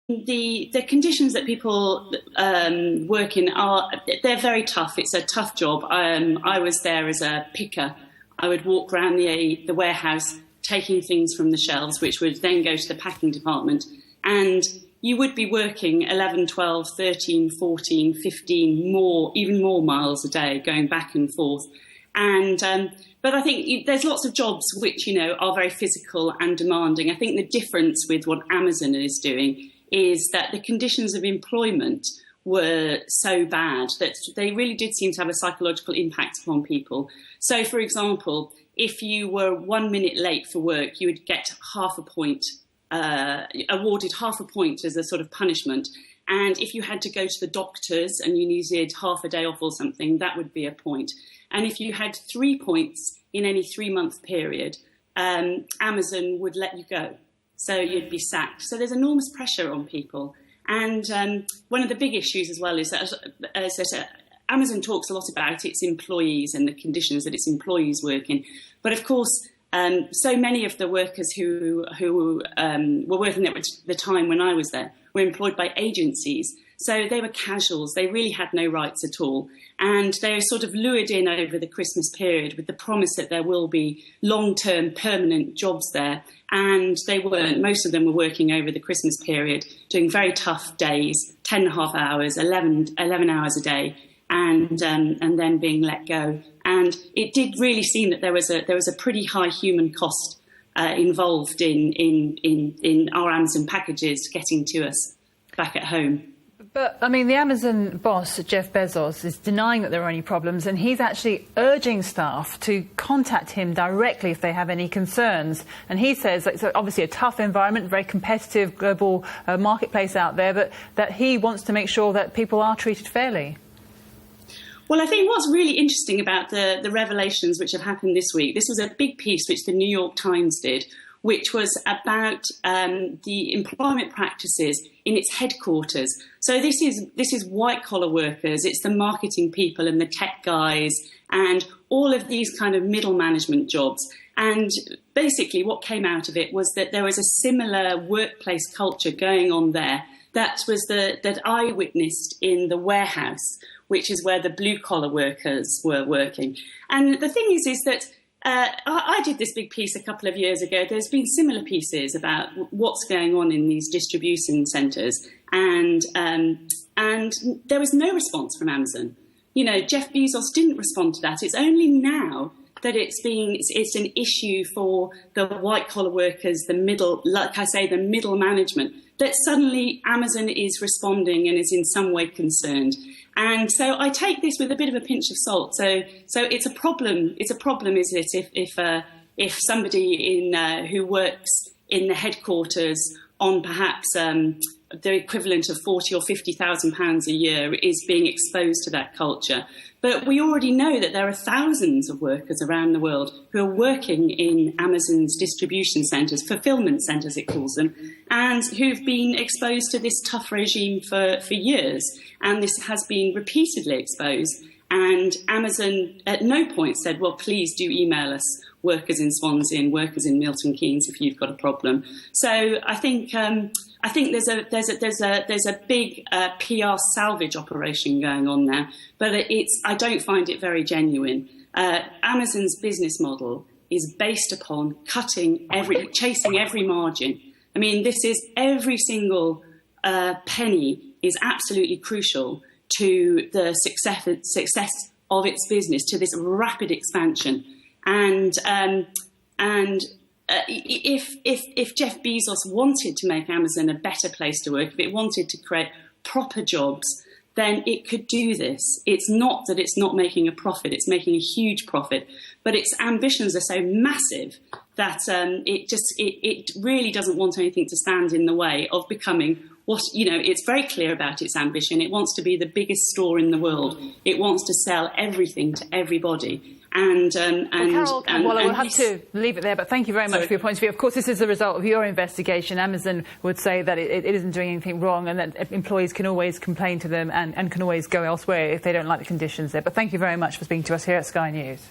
The conditions that people work in they're very tough. It's a tough job. I was there as a picker. I would walk around the warehouse taking things from the shelves, which would then go to the packing department. And you would be working 11, 12, 13, 14, 15 more, even more miles a day, going back and forth. And but I think there's lots of jobs which, are very physical and demanding. I think the difference with what Amazon is doing is that the conditions of employment were so bad that they really did seem to have a psychological impact upon people. So, for example, if you were 1 minute late for work, you would get half a point, awarded half a point as a sort of punishment. And if you had to go to the doctors and you needed half a day off or something, that would be a point. And if you had 3 points in any 3-month period, Amazon would let you go. So you'd be sacked. So there's enormous pressure on people. And one of the big issues as well is that Amazon talks a lot about its employees and the conditions that its employees work in. But of course, so many of the workers who were working there at the time when I was there were employed by agencies. So they were casuals. They really had no rights at all. And they were sort of lured in over the Christmas period with the promise that there will be long-term permanent jobs there. And they weren't. Most of them were working over the Christmas period, doing very tough days, 10.5 hours, 11 hours a day, and then being let go. And it did really seem that there was a pretty high human cost involved in our Amazon packages getting to us back at home. But, I mean, the Amazon boss, Jeff Bezos, is denying that there are any problems, and he's actually urging staff to contact him directly if they have any concerns. And he says that it's obviously a tough environment, very competitive global marketplace out there, but that he wants to make sure that people are treated fairly. Well, I think what's really interesting about the revelations which have happened this week, this was a big piece which the New York Times did, which was about the employment practices in its headquarters. So this is white-collar workers, it's the marketing people and the tech guys and all of these kind of middle management jobs. And basically what came out of it was that there was a similar workplace culture going on there that I witnessed in the warehouse, which is where the blue-collar workers were working. And the thing is that I did this big piece a couple of years ago. There's been similar pieces about what's going on in these distribution centres, and there was no response from Amazon. Jeff Bezos didn't respond to that. It's only now that it's an issue for the white-collar workers, the middle management, that suddenly Amazon is responding and is in some way concerned. And so I take this with a bit of a pinch of salt. So it's a problem. It's a problem, is it, if somebody who works in the headquarters on perhaps the equivalent of £40,000 or £50,000 a year is being exposed to that culture. But we already know that there are thousands of workers around the world who are working in Amazon's distribution centres, fulfilment centres it calls them, and who've been exposed to this tough regime for years. And this has been repeatedly exposed. And Amazon at no point said, well, please do email us, workers in Swansea, workers in Milton Keynes, if you've got a problem. So I think there's a big PR salvage operation going on there, but I don't find it very genuine. Amazon's business model is based upon chasing every margin. I mean, this is every single penny is absolutely crucial to the success of its business, to this rapid expansion. And if Jeff Bezos wanted to make Amazon a better place to work, if it wanted to create proper jobs, then it could do this. It's not that it's not making a profit, it's making a huge profit, but its ambitions are so massive that it really doesn't want anything to stand in the way of becoming it's very clear about its ambition. It wants to be the biggest store in the world. It wants to sell everything to everybody. Carol, we'll have to leave it there, but thank you very much for your point of view. Of course, this is the result of your investigation. Amazon would say that it isn't doing anything wrong and that employees can always complain to them and can always go elsewhere if they don't like the conditions there. But thank you very much for speaking to us here at Sky News.